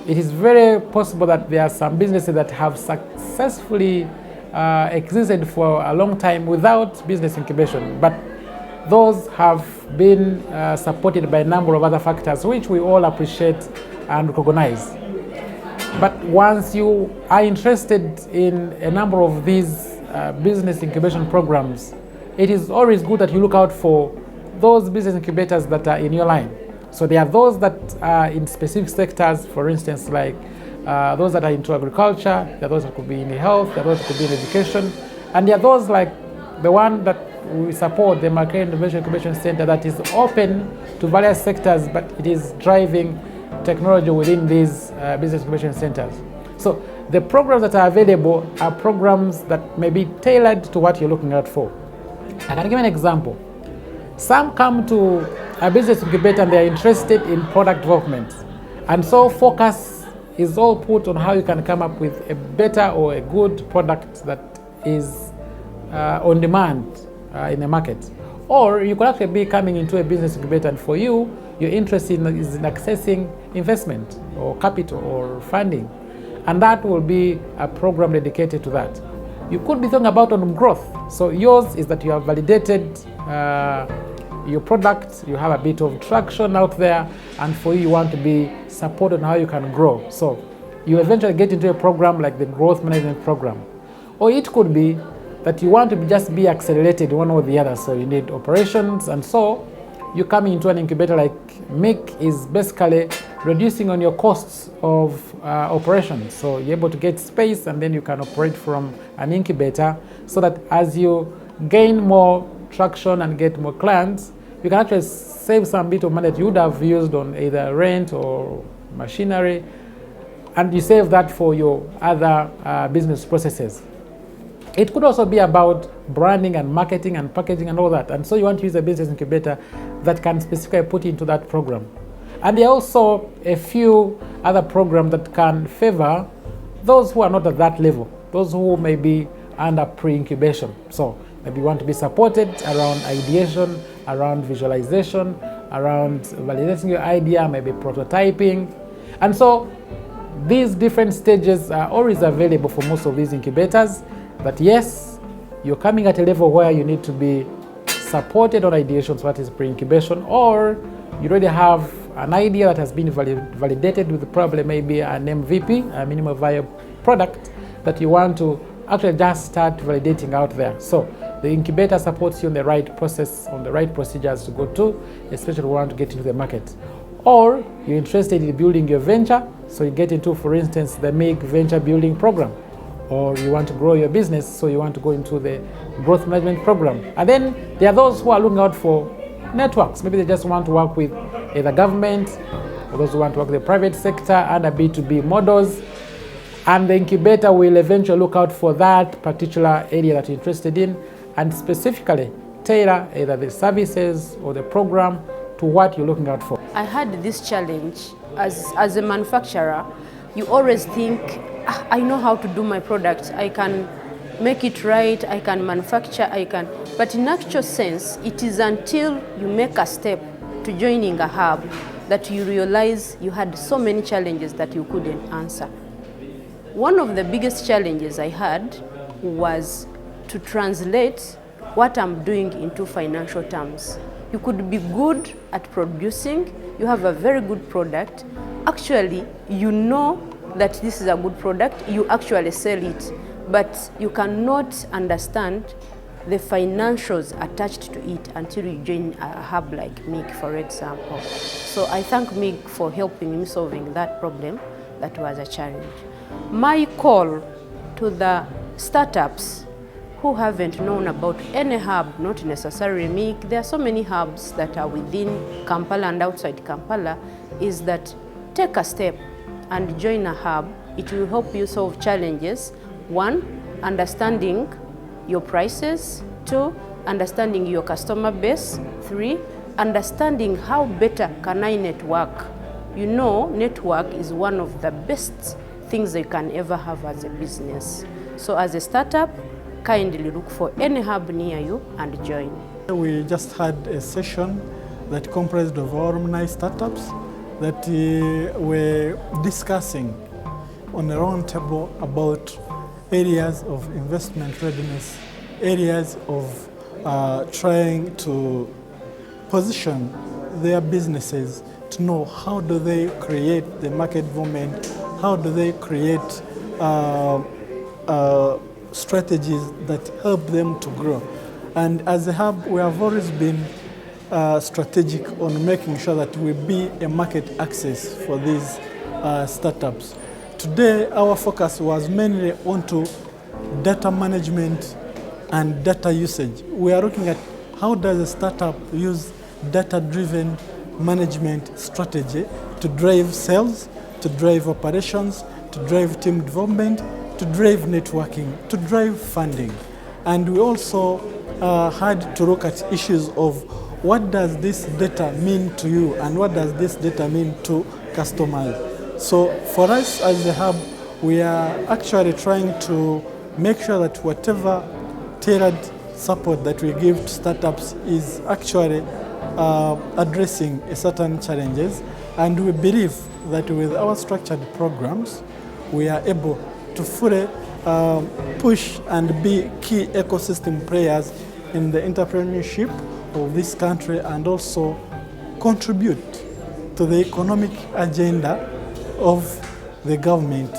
it is very possible that there are some businesses that have successfully existed for a long time without business incubation, but those have been supported by a number of other factors which we all appreciate and recognize. But once you are interested in a number of these business incubation programs, it is always good that you look out for those business incubators that are in your line. So there are those that are in specific sectors, for instance, like those that are into agriculture, there are those that could be in health, there are those that could be in education, and there are those like the one that we support, the Market Innovation Incubation Center, that is open to various sectors, but it is driving technology within these business incubation centers. So the programs that are available are programs that may be tailored to what you're looking out for. I can give an example. Some come to a business incubator and they're interested in product development. And so focus is all put on how you can come up with a better or a good product that is on demand in the market. Or you could actually be coming into a business incubator and for you, your interest is in accessing investment or capital or funding. And that will be a program dedicated to that. You could be thinking about on growth. So yours is that you have validated your product, you have a bit of traction out there, and for you want to be supported on how you can grow. So you eventually get into a program like the growth management program. Or it could be that you want to just be accelerated one or the other. So you need operations, and so you come into an incubator like MIC is basically reducing on your costs of operations. So you're able to get space and then you can operate from an incubator so that as you gain more traction and get more clients, you can actually save some bit of money that you would have used on either rent or machinery, and you save that for your other business processes. It could also be about branding and marketing and packaging and all that. And so you want to use a business incubator that can specifically put into that program. And there are also a few other programs that can favor those who are not at that level, those who may be under pre-incubation. So maybe you want to be supported around ideation, around visualization, around validating your idea, maybe prototyping. And so these different stages are always available for most of these incubators. But yes, you're coming at a level where you need to be supported on ideation, so that is pre-incubation, or you already have an idea that has been validated with probably maybe an MVP, a minimum viable product, that you want to actually just start validating out there. So the incubator supports you on the right process, on the right procedures to go to, especially when you want to get into the market. Or you're interested in building your venture, so you get into, for instance, the MIG venture building program. Or you want to grow your business, so you want to go into the growth management program. And then there are those who are looking out for networks. Maybe they just want to work with either government, or those who want to work with the private sector and a B2B models. And the incubator will eventually look out for that particular area that you're interested in and specifically tailor either the services or the program to what you're looking out for. I had this challenge as a manufacturer. You always think, I know how to do my product, I can make it right, I can manufacture, but in actual sense, it is until you make a step to joining a hub that you realize you had so many challenges that you couldn't answer. One of the biggest challenges I had was to translate what I'm doing into financial terms. You could be good at producing, you have a very good product, actually you know that this is a good product, you actually sell it, but you cannot understand the financials attached to it until you join a hub like MIG, for example. So I thank MIG for helping me solving that problem that was a challenge. My call to the startups who haven't known about any hub, not necessarily MIG, there are so many hubs that are within Kampala and outside Kampala, is that take a step and join a hub. It will help you solve challenges. One, understanding your prices. Two, understanding your customer base. Three, understanding how better can I network. You know, network is one of the best things you can ever have as a business. So as a startup, kindly look for any hub near you and join. We just had a session that comprised of alumni startups that we're discussing on a round table about areas of investment readiness, areas of trying to position their businesses to know how do they create the market movement, how do they create strategies that help them to grow. And as a hub, we have always been strategic on making sure that we be a market access for these startups. Today, our focus was mainly onto data management and data usage. We are looking at how does a startup use data-driven management strategy to drive sales, to drive operations, to drive team development, to drive networking, to drive funding. And we also had to look at issues of what does this data mean to you and what does this data mean to customers. So for us as a hub, we are actually trying to make sure that whatever tailored support that we give to startups is actually addressing certain challenges. And we believe that with our structured programs, we are able to fully push and be key ecosystem players in the entrepreneurship of this country and also contribute to the economic agenda of the government.